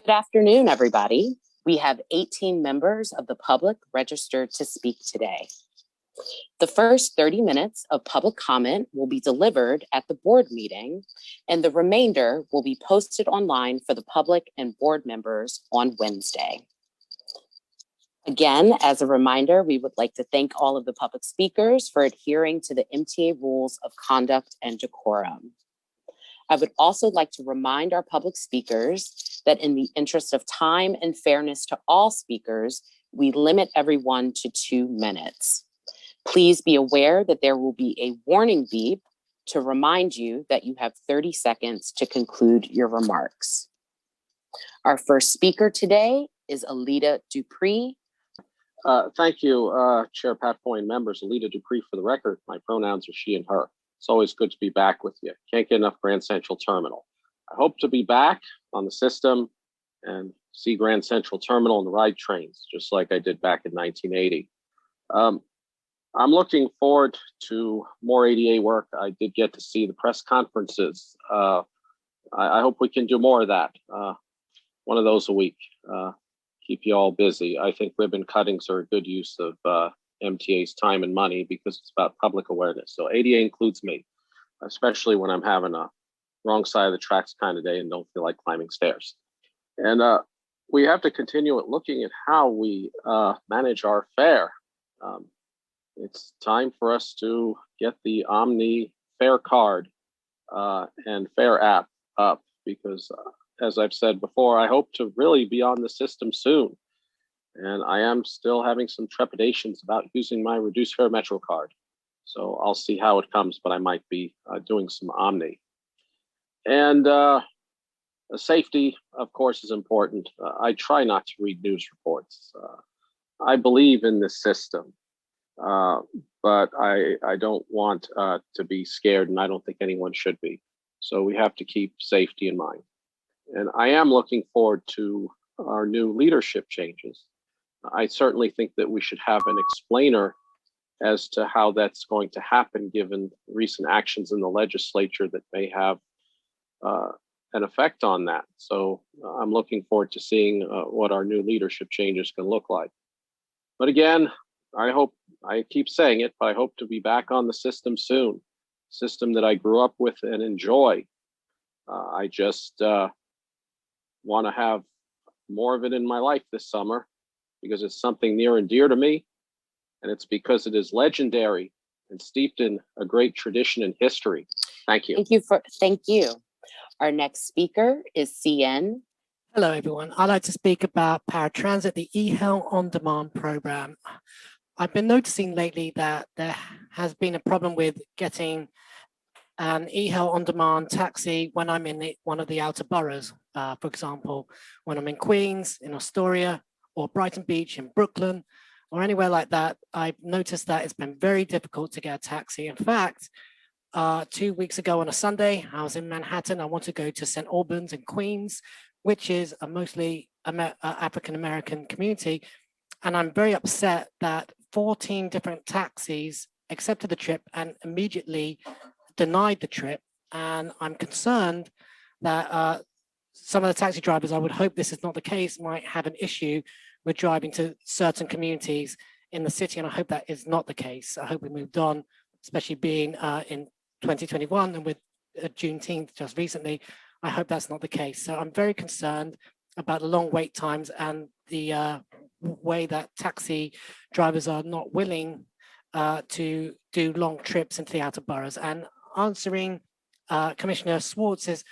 Good afternoon, everybody. We have 18 members of the public registered to speak today. The first 30 minutes of public comment will be delivered at the board meeting, and the remainder will be posted online for the public and board members on Wednesday. Again, as a reminder, we would like to thank all of the public speakers for adhering to the MTA rules of conduct and decorum. I would also like to remind our public speakers that in the interest of time and fairness to all speakers, we limit everyone to 2 minutes. Please be aware that there will be a warning beep to remind you that you have 30 seconds to conclude your remarks. Our first speaker today is Alita Dupree. Thank you, Chair Patfoy and members. Alita Dupree for the record. My pronouns are she and her. It's always good to be back with you. Can't get enough Grand Central Terminal. I hope to be back on the system and see Grand Central Terminal and the ride trains, just like I did back in 1980. I'm looking forward to more ADA work. I did get to see the press conferences. I hope we can do more of that. One of those a week. Keep you all busy. I think ribbon cuttings are a good use of MTA's time and money because it's about public awareness. So ADA includes me, especially when I'm having a wrong side of the tracks kind of day and don't feel like climbing stairs. And we have to continue at looking at how we manage our fare. It's time for us to get the Omni fare card and fare app up because as I've said before, I hope to really be on the system soon. And I am still having some trepidations about using my reduced fare Metro card. So I'll see how it comes, but I might be doing some Omni. And safety, of course, is important. I try not to read news reports. I believe in this system, but I don't want to be scared, and I don't think anyone should be. So we have to keep safety in mind. And I am looking forward to our new leadership changes. I certainly think that we should have an explainer as to how that's going to happen, given recent actions in the legislature that may have an effect on that. So I'm looking forward to seeing what our new leadership changes can look like. But again, I keep saying it, but I hope to be back on the system soon. System that I grew up with and enjoy. I just want to have more of it in my life this summer because it's something near and dear to me. And it's because it is legendary and steeped in a great tradition and history. Thank you. Thank you. Our next speaker is CN. Hello, everyone. I'd like to speak about paratransit, the eHealth On Demand program. I've been noticing lately that there has been a problem with getting an eHealth On Demand taxi when I'm in one of the outer boroughs. For example, when I'm in Queens, in Astoria, or Brighton Beach in Brooklyn, or anywhere like that, I've noticed that it's been very difficult to get a taxi. In fact, 2 weeks ago on a Sunday, I was in Manhattan. I want to go to St. Albans in Queens, which is a mostly African-American community. And I'm very upset that 14 different taxis accepted the trip and immediately denied the trip. And I'm concerned that some of the taxi drivers, I would hope this is not the case, might have an issue with driving to certain communities in the city. And I hope that is not the case. I hope we moved on, especially being in 2021 and with Juneteenth just recently. I hope that's not the case. So I'm very concerned about the long wait times and the way that taxi drivers are not willing to do long trips into the outer boroughs. And answering Commissioner Swartz's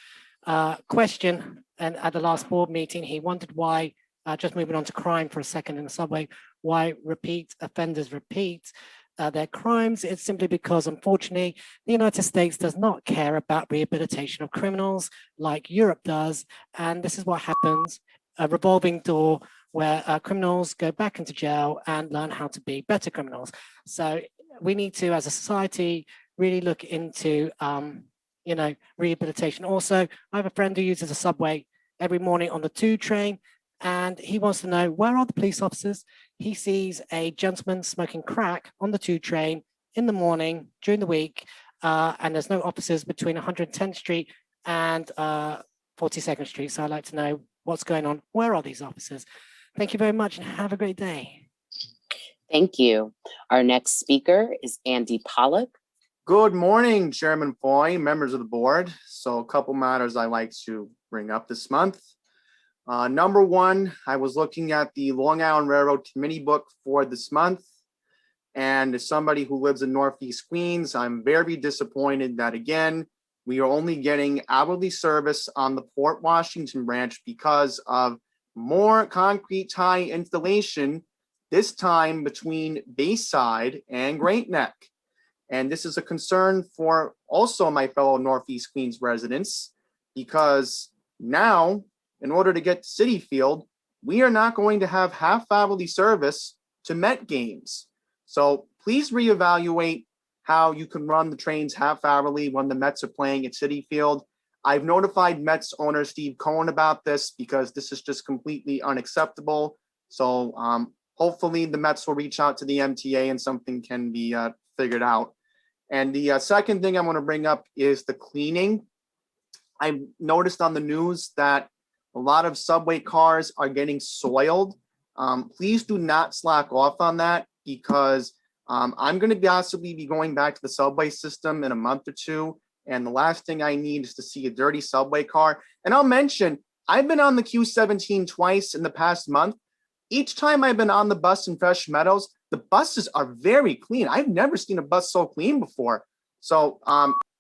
question, and at the last board meeting, he wondered why, just moving on to crime for a second in the subway, why repeat offenders repeat their crimes. It's simply because, unfortunately, the United States does not care about rehabilitation of criminals like Europe does. And this is what happens, a revolving door where criminals go back into jail and learn how to be better criminals. So we need to, as a society, really look into rehabilitation. Also, I have a friend who uses a subway every morning on the 2 train, and he wants to know, where are the police officers? He sees a gentleman smoking crack on the 2 train in the morning during the week, and there's no officers between 110th Street and 42nd Street. So I'd like to know what's going on. Where are these officers? Thank you very much and have a great day. Thank you. Our next speaker is Andy Pollock. Good morning, Chairman Foy, members of the board. So a couple matters I like to bring up this month. Number one, I was looking at the Long Island Railroad committee book for this month. And as somebody who lives in Northeast Queens, I'm very disappointed that again, we are only getting hourly service on the Port Washington branch because of more concrete tie installation, this time between Bayside and Great Neck. And this is a concern for also my fellow Northeast Queens residents, because now, in order to get to City Field, we are not going to have half-hourly service to Met games. So please reevaluate how you can run the trains half-hourly when the Mets are playing at City Field. I've notified Mets owner Steve Cohen about this because this is just completely unacceptable. So hopefully the Mets will reach out to the MTA and something can be figured out. And the second thing I want to bring up is the cleaning. I've noticed on the news that a lot of subway cars are getting soiled. Please do not slack off on that, because I'm going to possibly be going back to the subway system in a month or two. And the last thing I need is to see a dirty subway car. And I'll mention, I've been on the Q17 twice in the past month. Each time I've been on the bus in Fresh Meadows, the buses are very clean. I've never seen a bus so clean before. So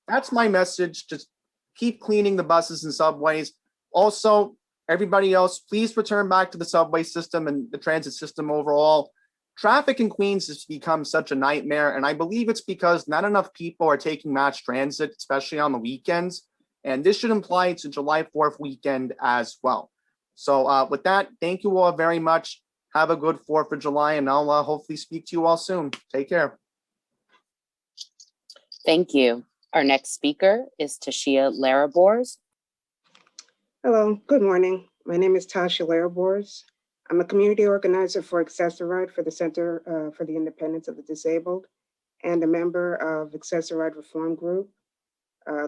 that's my message. Just keep cleaning the buses and subways. Also, everybody else, please return back to the subway system and the transit system overall. Traffic in Queens has become such a nightmare, and I believe it's because not enough people are taking mass transit, especially on the weekends. And this should apply to July 4th weekend as well. So with that, thank you all very much. Have a good 4th of July, and I'll hopefully speak to you all soon. Take care. Thank you. Our next speaker is Tashia Larabors. Hello, good morning. My name is Tasha Larabors. I'm a community organizer for Accessoride for the Center for the Independence of the Disabled and a member of Accessoride Reform Group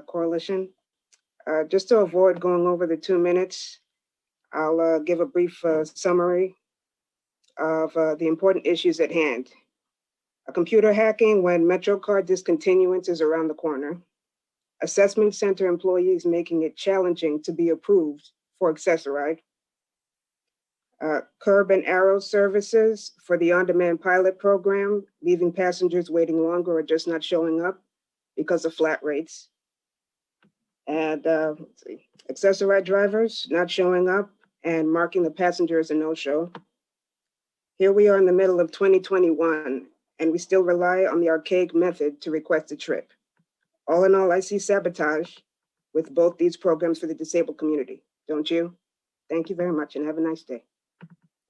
Coalition. Just to avoid going over the 2 minutes, I'll give a brief summary of the important issues at hand. Computer hacking when MetroCard discontinuance is around the corner. Assessment center employees making it challenging to be approved for Accessoride. Curb and arrow services for the on-demand pilot program, leaving passengers waiting longer or just not showing up because of flat rates. And let's see, Accessoride drivers not showing up and marking the passenger as a no-show. Here we are in the middle of 2021, and we still rely on the archaic method to request a trip. All in all, I see sabotage with both these programs for the disabled community. Don't you? Thank you very much and have a nice day.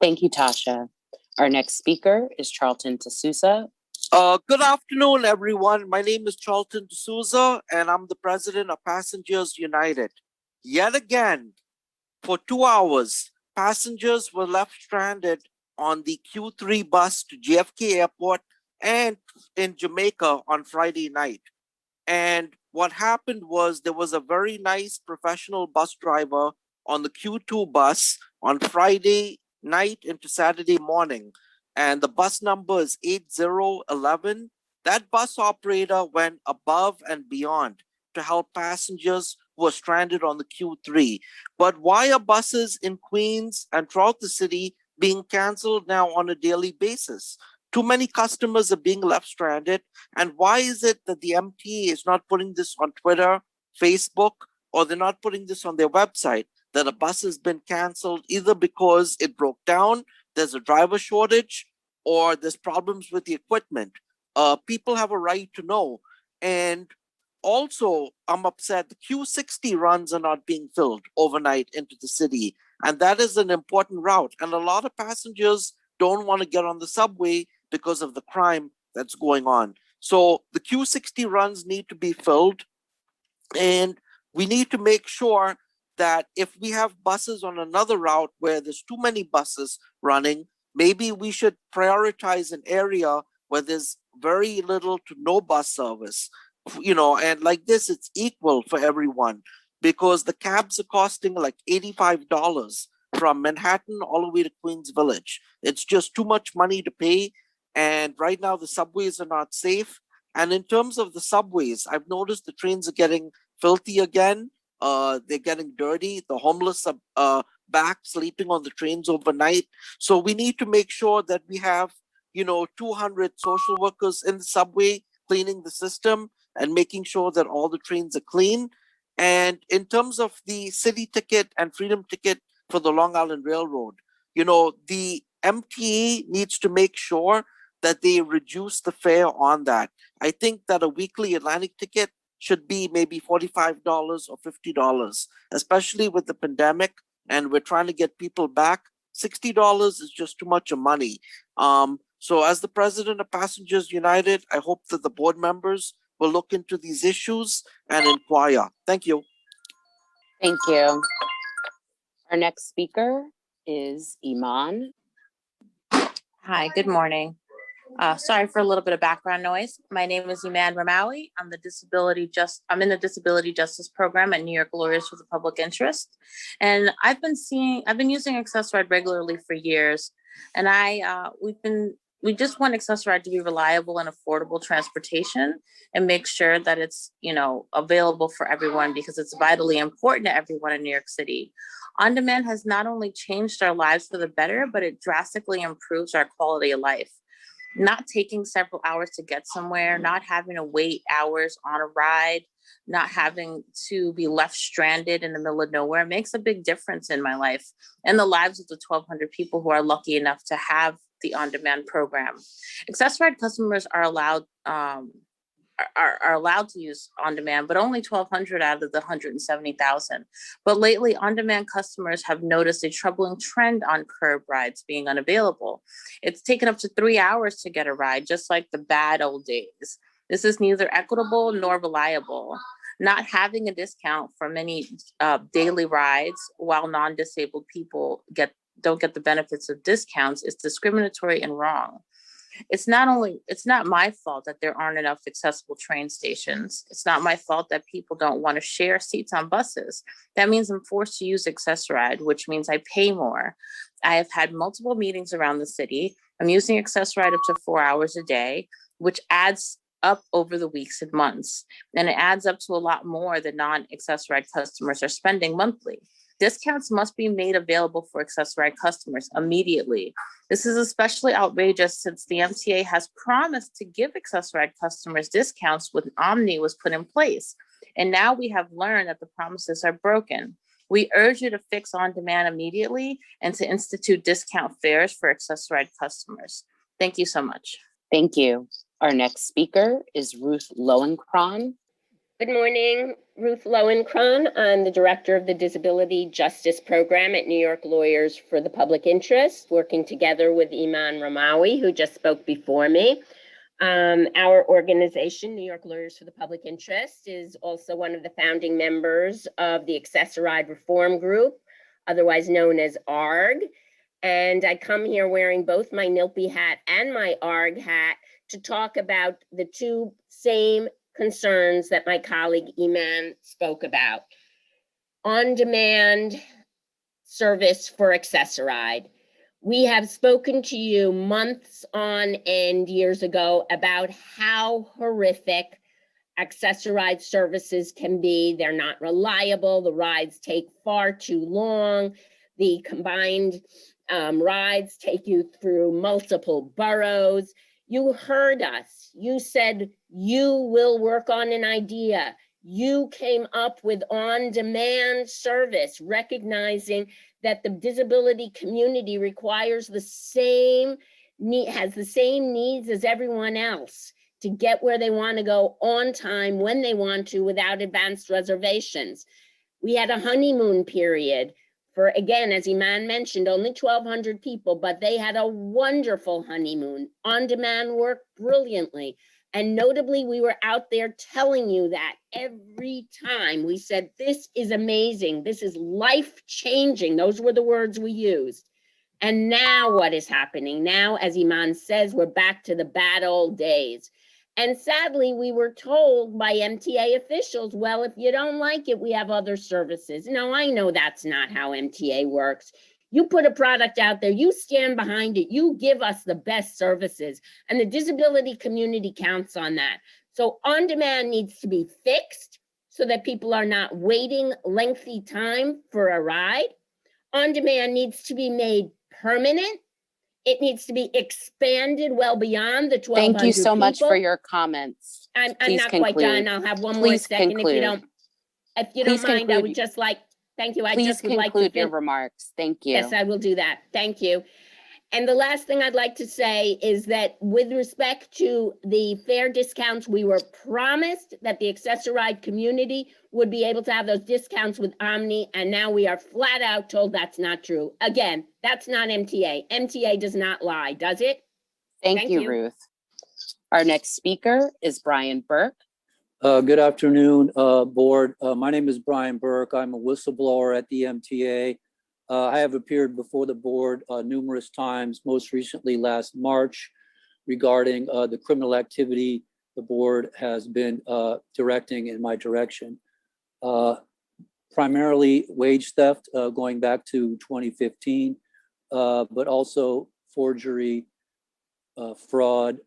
Thank you, Tasha. Our next speaker is Charlton D'Souza. Good afternoon, everyone. My name is Charlton D'Souza, and I'm the president of Passengers United. Yet again, for 2 hours, passengers were left stranded on the Q3 bus to JFK Airport and in Jamaica on Friday night. And what happened was there was a very nice professional bus driver on the Q2 bus on Friday night into Saturday morning. And the bus number is 8011. That bus operator went above and beyond to help passengers who are stranded on the Q3. But why are buses in Queens and throughout the city being canceled now on a daily basis? Too many customers are being left stranded. And why is it that the MTA is not putting this on Twitter, Facebook, or they're not putting this on their website, that a bus has been canceled either because it broke down, there's a driver shortage, or there's problems with the equipment? People have a right to know. And also, I'm upset the Q60 runs are not being filled overnight into the city. And that is an important route. And a lot of passengers don't want to get on the subway because of the crime that's going on. So the Q60 runs need to be filled. And we need to make sure that if we have buses on another route where there's too many buses running, maybe we should prioritize an area where there's very little to no bus service. And like this, it's equal for everyone, because the cabs are costing like $85 from Manhattan all the way to Queens Village. It's just too much money to pay. And right now the subways are not safe. And in terms of the subways, I've noticed the trains are getting filthy again. They're getting dirty. The homeless are back sleeping on the trains overnight. So we need to make sure that we have, 200 social workers in the subway cleaning the system and making sure that all the trains are clean. And in terms of the city ticket and freedom ticket for the Long Island Railroad, the MTA needs to make sure that they reduce the fare on that. I think that a weekly Atlantic ticket should be maybe $45 or $50, especially with the pandemic and we're trying to get people back. $60 is just too much of money. So as the president of Passengers United, I hope that the board members will look into these issues and inquire. Thank you. Thank you. Our next speaker is Iman. Hi, good morning. Sorry for a little bit of background noise. My name is Iman Ramawi. I'm in the Disability Justice Program at New York Lawyers for the Public Interest. And I've been using Access-Ride regularly for years. And we just want Access-Ride to be reliable and affordable transportation and make sure that it's, available for everyone because it's vitally important to everyone in New York City. On-demand has not only changed our lives for the better, but it drastically improves our quality of life. Not taking several hours to get somewhere, not having to wait hours on a ride, not having to be left stranded in the middle of nowhere makes a big difference in my life and the lives of the 1,200 people who are lucky enough to have the on-demand program. Access-Ride customers are allowed to use on-demand, but only 1,200 out of the 170,000. But lately, on-demand customers have noticed a troubling trend on curb rides being unavailable. It's taken up to 3 hours to get a ride, just like the bad old days. This is neither equitable nor reliable. Not having a discount for many daily rides while non-disabled people don't get the benefits of discounts is discriminatory and wrong. It's not my fault that there aren't enough accessible train stations. It's not my fault that people don't want to share seats on buses. That means I'm forced to use Access-Ride, which means I pay more. I have had multiple meetings around the city. I'm using Access-Ride up to 4 hours a day, which adds up over the weeks and months. And it adds up to a lot more than non-Access-Ride customers are spending monthly. Discounts must be made available for Access-Ride customers immediately. This is especially outrageous since the MTA has promised to give Access-Ride customers discounts when Omni was put in place. And now we have learned that the promises are broken. We urge you to fix on-demand immediately and to institute discount fares for Access-Ride customers. Thank you so much. Thank you. Our next speaker is Ruth Lowenkron. Good morning, Ruth Lowenkron. I'm the director of the Disability Justice Program at New York Lawyers for the Public Interest, working together with Iman Ramawi, who just spoke before me. Our organization, New York Lawyers for the Public Interest, is also one of the founding members of the Access-Ride Reform Group, otherwise known as ARG. And I come here wearing both my NILPI hat and my ARG hat to talk about the two same concerns that my colleague Iman spoke about. On-demand service for Access-Ride. We have spoken to you months on end years ago about how horrific Access-Ride services can be. They're not reliable. The rides take far too long. The combined rides take you through multiple boroughs. You heard us. You said you will work on an idea. You came up with on-demand service, recognizing that the disability community requires has the same needs as everyone else to get where they want to go on time when they want to without advanced reservations. We had a honeymoon period for, again, as Iman mentioned, only 1,200 people, but they had a wonderful honeymoon. On-demand worked brilliantly. And notably, we were out there telling you that every time. We said, this is amazing. This is life-changing. Those were the words we used. And now what is happening? Now, as Iman says, we're back to the bad old days. And sadly, we were told by MTA officials, well, if you don't like it, we have other services. No, I know that's not how MTA works. You put a product out there, you stand behind it, you give us the best services, and the disability community counts on that. So on-demand needs to be fixed so that people are not waiting lengthy time for a ride. On-demand needs to be made permanent. It needs to be expanded well beyond the 1,200 Thank you so much for people. your comments. I'm Please not quite conclude. done. I'll have one more Please second conclude. if you Please don't mind, I conclude. would just like, thank you. I Please just would like to conclude your remarks. Thank you. Yes, I will do that. Thank you. And the last thing I'd like to say is that with respect to the fare discounts, we were promised that the Access-a-Ride community would be able to have those discounts with Omni, and now we are flat out told that's not true. Again, that's not MTA. MTA does not lie, does it? Thank you, Ruth. Our next speaker is Brian Burke. Good afternoon, board. My name is Brian Burke. I'm a whistleblower at the MTA. I have appeared before the board numerous times, most recently last March, regarding the criminal activity the board has been directing in my direction. Primarily wage theft going back to 2015, but also forgery, fraud,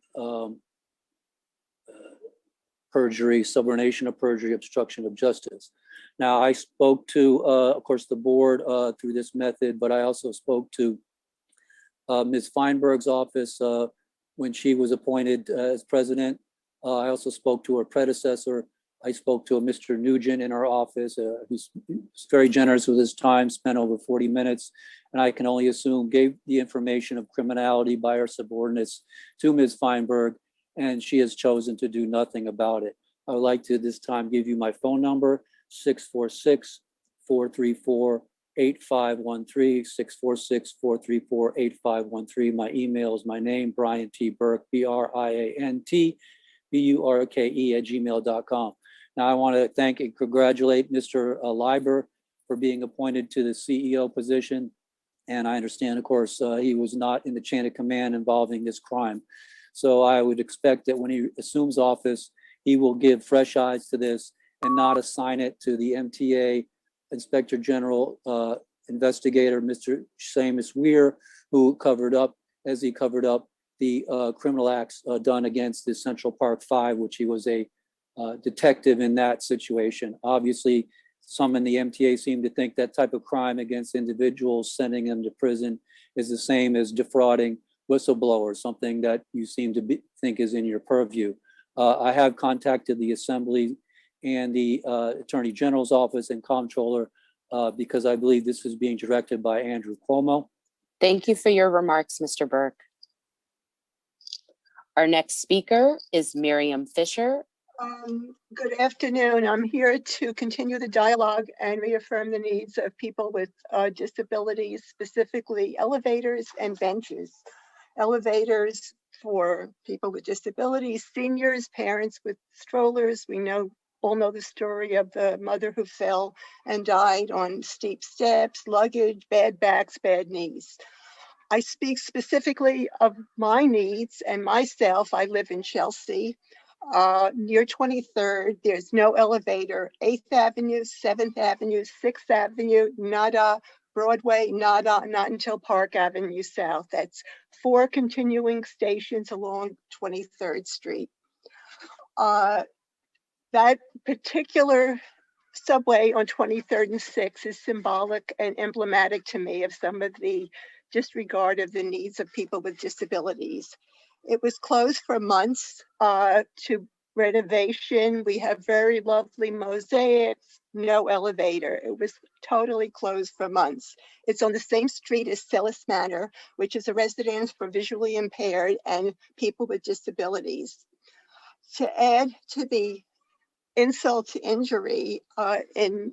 perjury, subornation of perjury, obstruction of justice. Now, I spoke to, of course, the board through this method, but I also spoke to Ms. Feinberg's office when she was appointed as president. I also spoke to her predecessor. I spoke to a Mr. Nugent in our office, who's very generous with his time, spent over 40 minutes, and I can only assume gave the information of criminality by her subordinates to Ms. Feinberg, and she has chosen to do nothing about it. I would like to this time give you my phone number, 646-434-8513, 646-434-8513. My email is my name, Brian T. Burke, BrianTBurke@gmail.com. Now I want to thank and congratulate Mr. Leiber for being appointed to the CEO position. And I understand, of course, he was not in the chain of command involving this crime. So I would expect that when he assumes office, he will give fresh eyes to this and not assign it to the MTA Inspector General investigator, Mr. Seamus Weir, who covered up the criminal acts done against the Central Park Five, which he was a detective in that situation. Obviously, some in the MTA seem to think that type of crime against individuals, sending them to prison, is the same as defrauding whistleblowers, something that you seem to think is in your purview. I have contacted the Assembly and the Attorney General's office and Comptroller because I believe this is being directed by Andrew Cuomo. Thank you for your remarks, Mr. Burke. Our next speaker is Miriam Fisher. Good afternoon. I'm here to continue the dialogue and reaffirm the needs of people with disabilities, specifically elevators and benches. Elevators for people with disabilities, seniors, parents with strollers. We all know the story of the mother who fell and died on steep steps, luggage, bad backs, bad knees. I speak specifically of my needs and myself. I live in Chelsea. Near 23rd, there's no elevator. 8th Avenue, 7th Avenue, 6th Avenue, nada. Broadway, nada, not until Park Avenue South. That's 4 continuing stations along 23rd Street. That particular subway on 23rd and 6th is symbolic and emblematic to me of some of the disregard of the needs of people with disabilities. It was closed for months to renovation. We have very lovely mosaics, no elevator. It was totally closed for months. It's on the same street as Sellis Manor, which is a residence for visually impaired and people with disabilities. To add to the insult to injury, in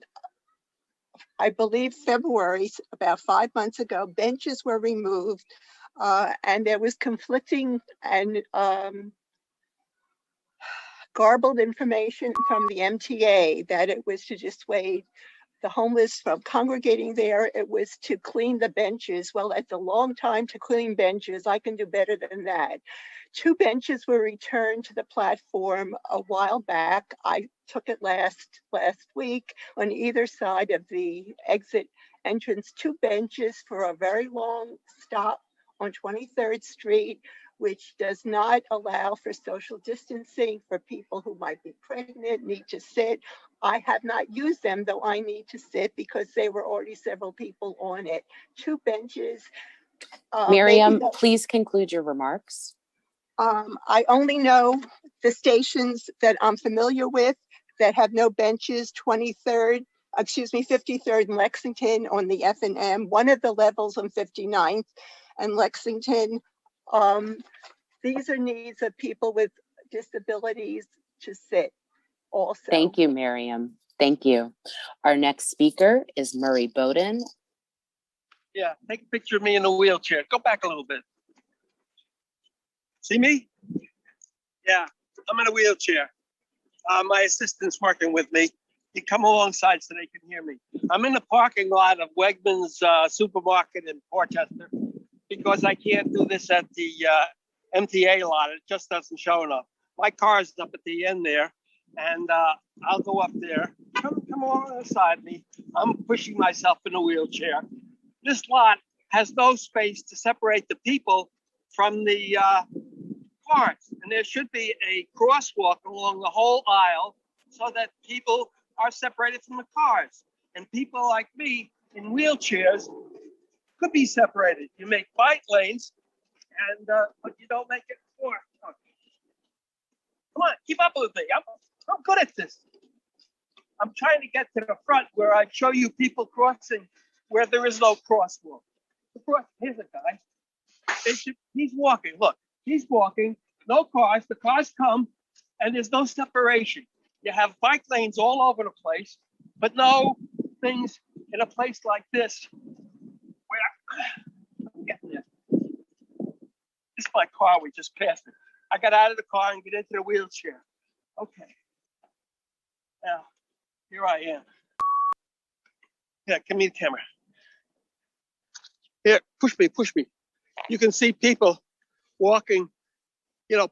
I believe February, about 5 months ago, benches were removed and there was conflicting and garbled information from the MTA that it was to dissuade the homeless from congregating there. It was to clean the benches. Well, that's a long time to clean benches. I can do better than that. 2 benches were returned to the platform a while back. I took it last week on either side of the exit entrance 2 benches for a very long stop on 23rd Street, which does not allow for social distancing for people who might be pregnant, need to sit. I have not used them, though I need to sit because there were already several people on it. 2 benches. Miriam, please conclude your remarks. I only know the stations that I'm familiar with that have no benches, 53rd, 53rd and Lexington on the F&M, one of the levels on 59th and Lexington. These are needs of people with disabilities to sit also. Thank you, Miriam. Thank you. Our next speaker is Murray Bowden. Yeah, take a picture of me in a wheelchair. Go back a little bit. See me? Yeah, I'm in a wheelchair. My assistant's working with me. You come alongside so they can hear me. I'm in the parking lot of Wegmans supermarket in Portchester because I can't do this at the MTA lot. It just doesn't show enough. My car's up at the end there, and I'll go up there. Come alongside me. I'm pushing myself in a wheelchair. This lot has no space to separate the people from the cars, and there should be a crosswalk along the whole aisle so that people are separated from the cars, and people like me in wheelchairs could be separated. You make bike lanes, and but you don't make it 4. Come on, keep up with me. I'm good at this. I'm trying to get to the front where I show you people crossing where there is no crosswalk. Here's a guy. He's walking. Look, he's walking. No cars. The cars come, and there's no separation. You have bike lanes all over the place, but no things in a place like this where I'm getting there. This is my car. We just passed it. I got out of the car and get into the wheelchair. Okay. Now, here I am. Yeah, give me the camera. Here, push me. You can see people walking,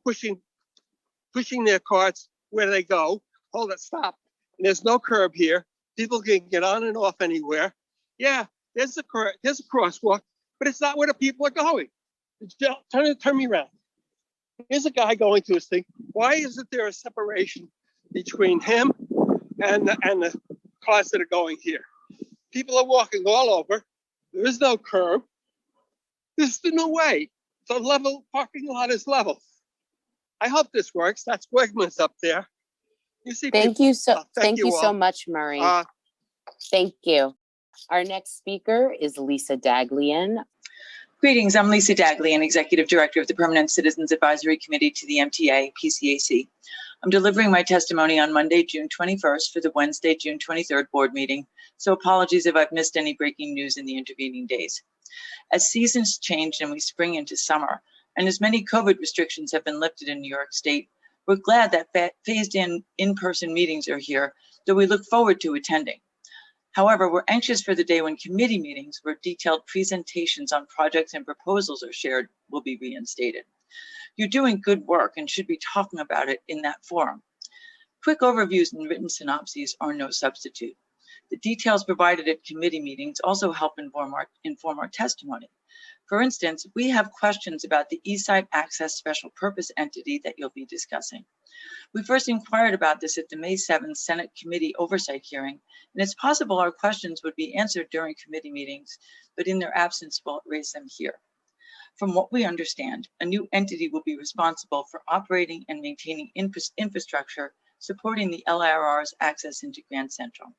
pushing their carts where they go. Hold it, stop. And there's no curb here. People can get on and off anywhere. Yeah, there's a crosswalk, but it's not where the people are going. Turn me around. Here's a guy going to his thing. Why isn't there a separation between him and the cars that are going here? People are walking all over. There is no curb. There's no way. The level parking lot is level. I hope this works. That's Wegmans up there. You see. Thank people. you so. Thank you all. so much, Murray. Thank you. Our next speaker is Lisa Daglian. Greetings, I'm Lisa Daglian, Executive Director of the Permanent Citizens Advisory Committee to the MTA PCAC. I'm delivering my testimony on Monday, June 21st for the Wednesday, June 23rd board meeting, so apologies if I've missed any breaking news in the intervening days. As seasons change and we spring into summer, and as many COVID restrictions have been lifted in New York State, we're glad that phased in-person meetings are here, though we look forward to attending. However, we're anxious for the day when committee meetings where detailed presentations on projects and proposals are shared will be reinstated. You're doing good work and should be talking about it in that forum. Quick overviews and written synopses are no substitute. The details provided at committee meetings also help inform our testimony. For instance, we have questions about the Eastside Access Special Purpose Entity that you'll be discussing. We first inquired about this at the May 7th Senate Committee Oversight hearing, and it's possible our questions would be answered during committee meetings, but in their absence, we'll raise them here. From what we understand, a new entity will be responsible for operating and maintaining infrastructure supporting the LIRR's access into Grand Central.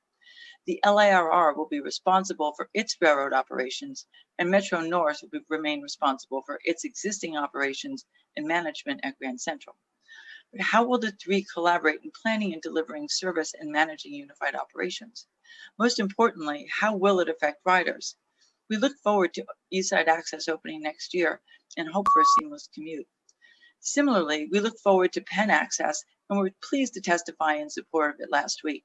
The LIRR will be responsible for its railroad operations, and Metro North will remain responsible for its existing operations and management at Grand Central. But how will the three collaborate in planning and delivering service and managing unified operations? Most importantly, how will it affect riders? We look forward to Eastside Access opening next year and hope for a seamless commute. Similarly, we look forward to Penn Access, and we're pleased to testify in support of it last week.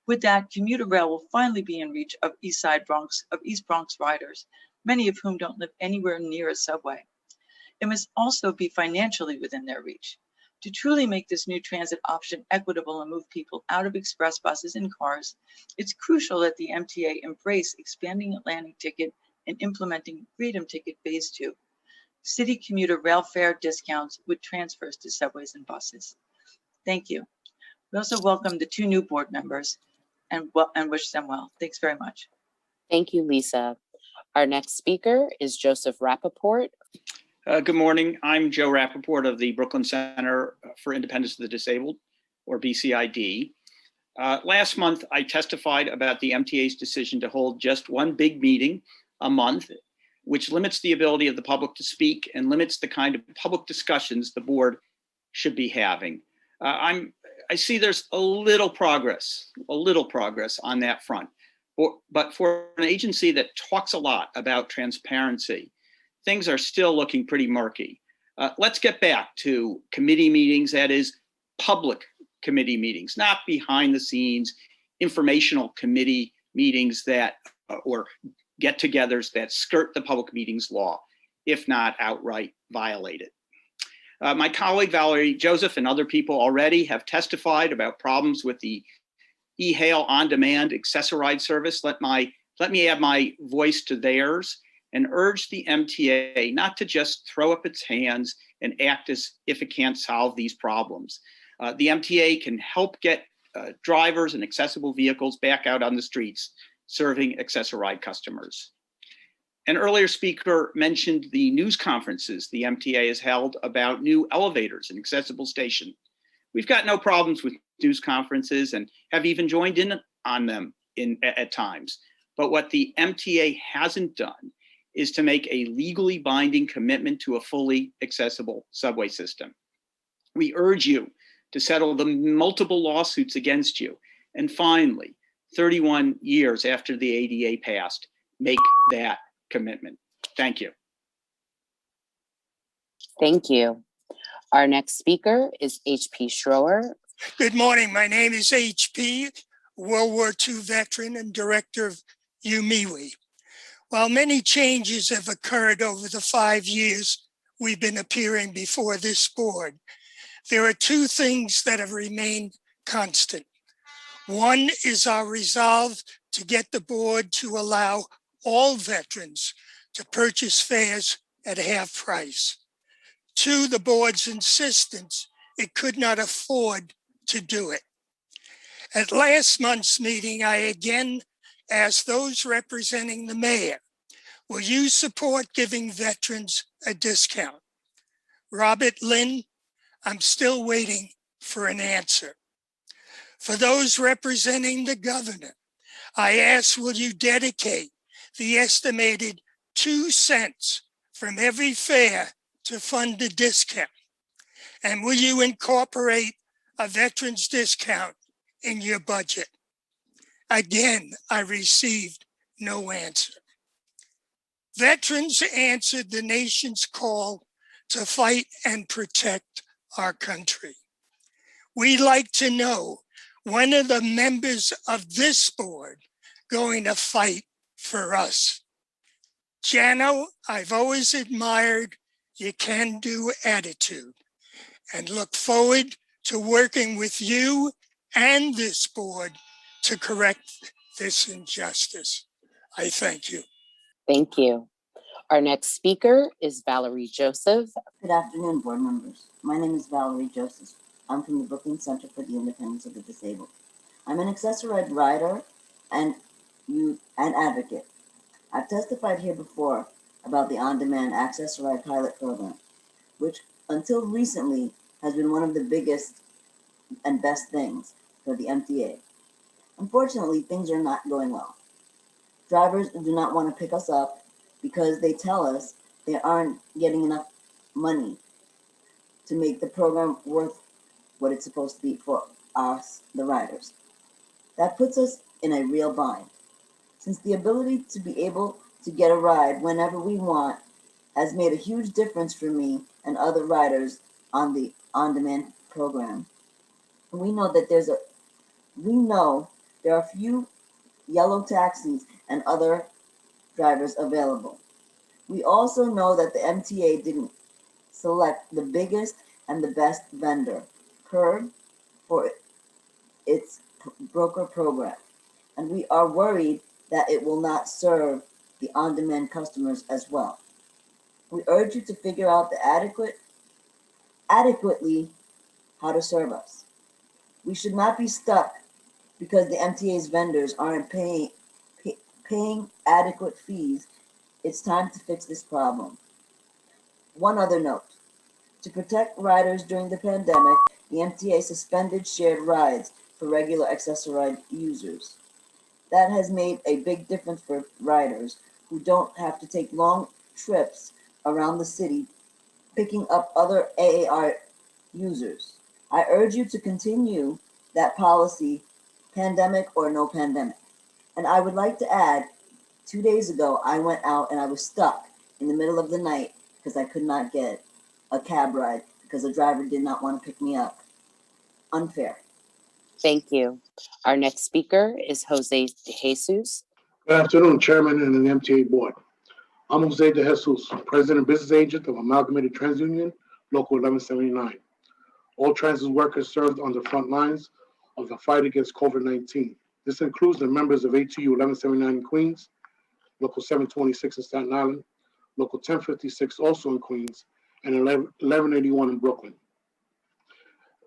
With that, commuter rail will finally be in reach of East Bronx riders, many of whom don't live anywhere near a subway. It must also be financially within their reach. To truly make this new transit option equitable and move people out of express buses and cars, it's crucial that the MTA embrace expanding Atlantic Ticket and implementing Freedom Ticket Phase 2, city commuter rail fare discounts with transfers to subways and buses. Thank you. We also welcome the 2 new board members and wish them well. Thanks very much. Thank you, Lisa. Our next speaker is Joseph Rappaport. Good morning. I'm Joe Rappaport of the Brooklyn Center for Independence of the Disabled, or BCID. Last month, I testified about the MTA's decision to hold just one big meeting a month, which limits the ability of the public to speak and limits the kind of public discussions the board should be having. I see there's a little progress on that front. But for an agency that talks a lot about transparency, things are still looking pretty murky. Let's get back to committee meetings, that is public committee meetings, not behind the scenes informational committee meetings that or get-togethers that skirt the public meetings law, if not outright violate it. My colleague Valerie Joseph and other people already have testified about problems with the e-hail on-demand accessoride service. Let me add my voice to theirs and urge the MTA not to just throw up its hands and act as if it can't solve these problems. The MTA can help get drivers and accessible vehicles back out on the streets, serving accessoride customers. An earlier speaker mentioned the news conferences the MTA has held about new elevators and accessible station. We've got no problems with news conferences and have even joined in on them at times. But what the MTA hasn't done is to make a legally binding commitment to a fully accessible subway system. We urge you to settle the multiple lawsuits against you. And finally, 31 years after the ADA passed, make that commitment. Thank you. Thank you. Our next speaker is H.P. Schroer. Good morning. My name is H.P., World War II veteran and director of UMIWI. While many changes have occurred over the 5 years we've been appearing before this board, there are 2 things that have remained constant. One is our resolve to get the board to allow all veterans to purchase fares at half price. 2, the board's insistence it could not afford to do it. At last month's meeting, I again asked those representing the mayor, will you support giving veterans a discount? Robert Lynn, I'm still waiting for an answer. For those representing the governor, I asked, will you dedicate the estimated 2 cents from every fare to fund the discount? And will you incorporate a veterans discount in your budget? Again, I received no answer. Veterans answered the nation's call to fight and protect our country. We'd like to know, when are the members of this board going to fight for us? Jano, I've always admired your can-do attitude and look forward to working with you and this board to correct this injustice. I thank you. Thank you. Our next speaker is Valerie Joseph. Good afternoon, board members. My name is Valerie Joseph. I'm from the Brooklyn Center for the Independence of the Disabled. I'm an accessoride rider and advocate. I've testified here before about the on-demand accessoride pilot program, which until recently has been one of the biggest and best things for the MTA. Unfortunately, things are not going well. Drivers do not want to pick us up because they tell us they aren't getting enough money to make the program worth what it's supposed to be for us, the riders. That puts us in a real bind. Since the ability to be able to get a ride whenever we want has made a huge difference for me and other riders on the on-demand program. We know that there are few yellow taxis and other drivers available. We also know that the MTA didn't select the biggest and the best vendor, Curb, for its broker program. And we are worried that it will not serve the on-demand customers as well. We urge you to figure out the adequately how to serve us. We should not be stuck because the MTA's vendors aren't paying adequate fees. It's time to fix this problem. One other note. To protect riders during the pandemic, the MTA suspended shared rides for regular Access-a-Ride users. That has made a big difference for riders who don't have to take long trips around the city picking up other AAR users. I urge you to continue that policy, pandemic or no pandemic. And I would like to add, 2 days ago, I went out and I was stuck in the middle of the night because I could not get a cab ride because the driver did not want to pick me up. Unfair. Thank you. Our next speaker is Jose De Jesus. Good afternoon, Chairman and the MTA Board. I'm Jose De Jesus, President and Business Agent of Amalgamated TransUnion, Local 1179. All transit workers served on the front lines of the fight against COVID-19. This includes the members of ATU 1179 in Queens, Local 726 in Staten Island, Local 1056 also in Queens, and 1181 in Brooklyn.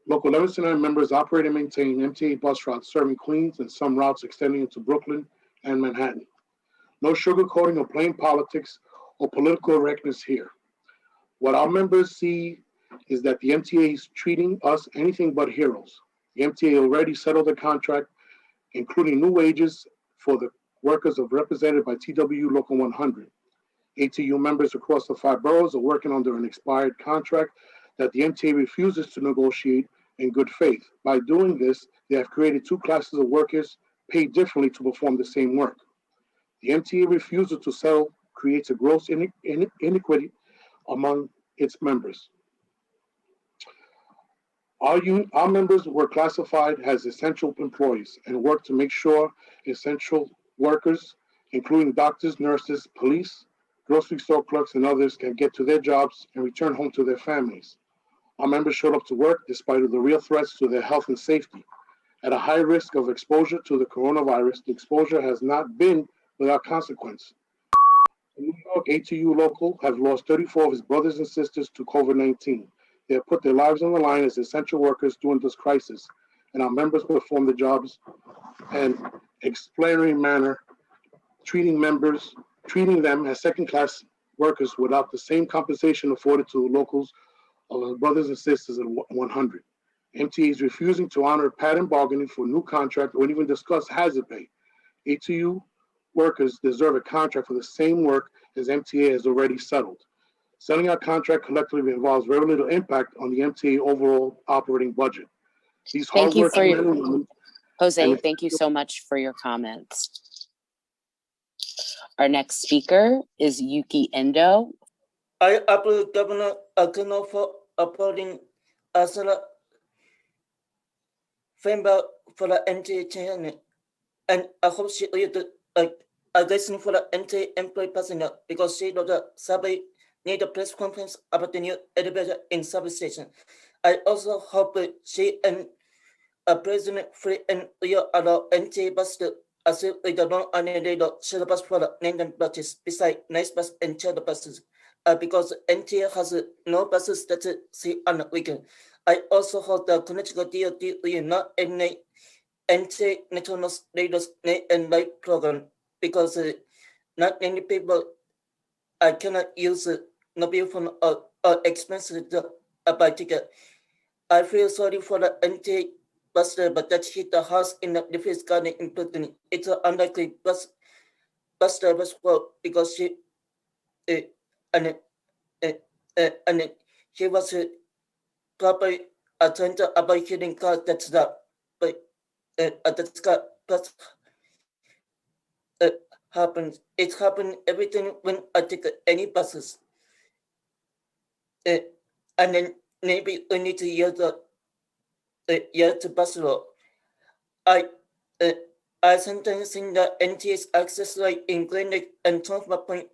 Local 1179 members operate and maintain MTA bus routes serving Queens and some routes extending into Brooklyn and Manhattan. No sugarcoating or plain politics or political correctness here. What our members see is that the MTA is treating us anything but heroes. The MTA already settled the contract, including new wages for the workers represented by TWU Local 100. ATU members across the 5 boroughs are working under an expired contract that the MTA refuses to negotiate in good faith. By doing this, they have created 2 classes of workers paid differently to perform the same work. The MTA refusal to settle creates a gross inequity among its members. Our members were classified as essential employees and work to make sure essential workers, including doctors, nurses, police, grocery store clerks, and others, can get to their jobs and return home to their families. Our members showed up to work despite of the real threats to their health and safety. At a high risk of exposure to the coronavirus, the exposure has not been without consequence. The New York ATU local have lost 34 of his brothers and sisters to COVID-19. They have put their lives on the line as essential workers during this crisis, and our members perform the jobs in an exemplary manner, treating them as second-class workers without the same compensation afforded to the locals of our brothers and sisters at 100. MTA is refusing to honor pattern bargaining for new contract or even discuss hazard pay. ATU workers deserve a contract for the same work as MTA has already settled. Settling our contract collectively involves very little impact on the MTA overall operating budget. These Thank you for hardworking men and women. Jose, thank you so much for your comments. Our next speaker is Yuki Endo. I approve Governor Akuno for appointing Ursula Feinberg for the MTA chairman, and I hope she will listen for the MTA employee personnel because she knows the survey need a press conference about the new elevator in service station. I also hope she and President Free and will allow MTA bus to assist with the non-unrated shuttle bus for the name buses beside nice bus and charter buses. Because MTA has no buses that see on the weekend. I also hope the Connecticut DOT will not eliminate MTA national radars and light program because not many people cannot use mobile phone or expensive to buy ticket. I feel sorry for the MTA bus driver that hit the house in the defense garden in Brooklyn. It's an unlikely bus driver's fault because she and he was probably trying to avoid hitting cars that's that, but that's got happens. It happened everything when I take any buses, and then maybe we need to use the bus law. I sometimes think that NTS access like in Glendale and Thompson Point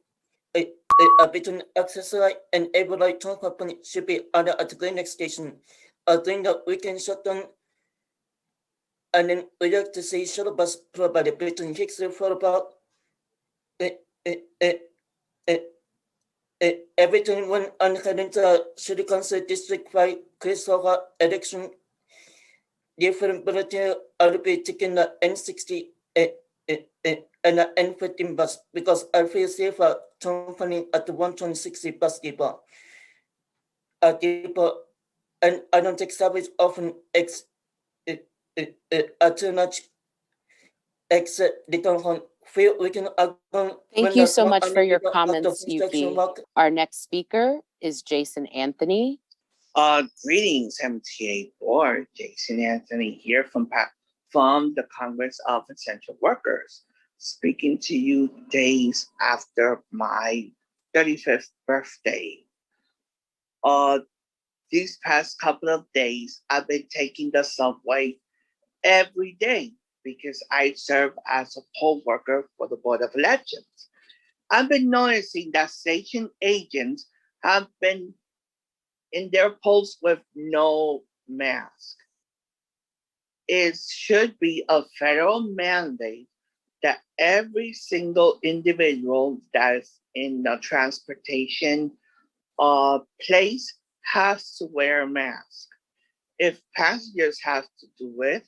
between accessory and able light tone company should be added at the Green Next station. During the weekend shutdown, and then we like to see shuttle bus provided between Hickory for about everything when heading to City Council District 5 Chris election. Different volunteer I'll be taking the N60 and the N15 bus because I feel safer turning at the 160 bus depot. And I don't take service often too much exit the town feel we can. Thank you so much for your comments, Yuki. Our next speaker is Jason Anthony. Greetings, MTA Board. Jason Anthony here from the Congress of Essential Workers, speaking to you days after my 35th birthday. These past couple of days, I've been taking the subway every day because I serve as a poll worker for the Board of Elections. I've been noticing that station agents have been in their posts with no mask. It should be a federal mandate that every single individual that is in the transportation place has to wear a mask. If passengers have to do it,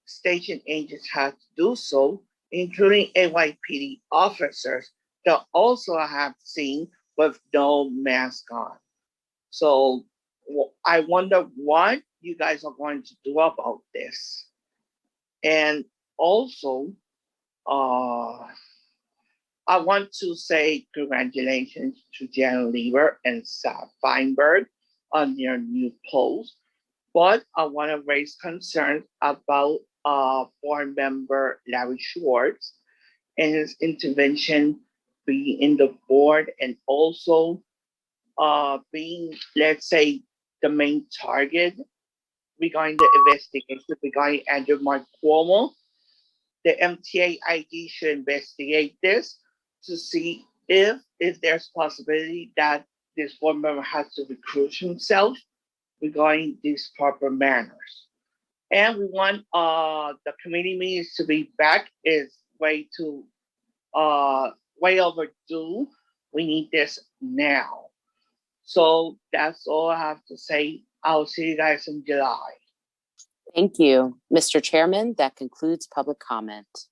station agents have to do so, including NYPD officers that also have seen with no mask on. So I wonder what you guys are going to do about this. And also, I want to say congratulations to Jan Lieber and Saf Feinberg on their new post. But I want to raise concerns about board member Larry Schwartz and his intervention being in the board and also being, let's say, the main target regarding the investigation regarding Andrew Mark Cuomo. The MTA ID should investigate this to see if there's possibility that this board member has to recruit himself regarding these proper manners. And we want the committee meetings to be back. Is way overdue. We need this now. So that's all I have to say. I'll see you guys in July. Thank you. Mr. Chairman, that concludes public comment.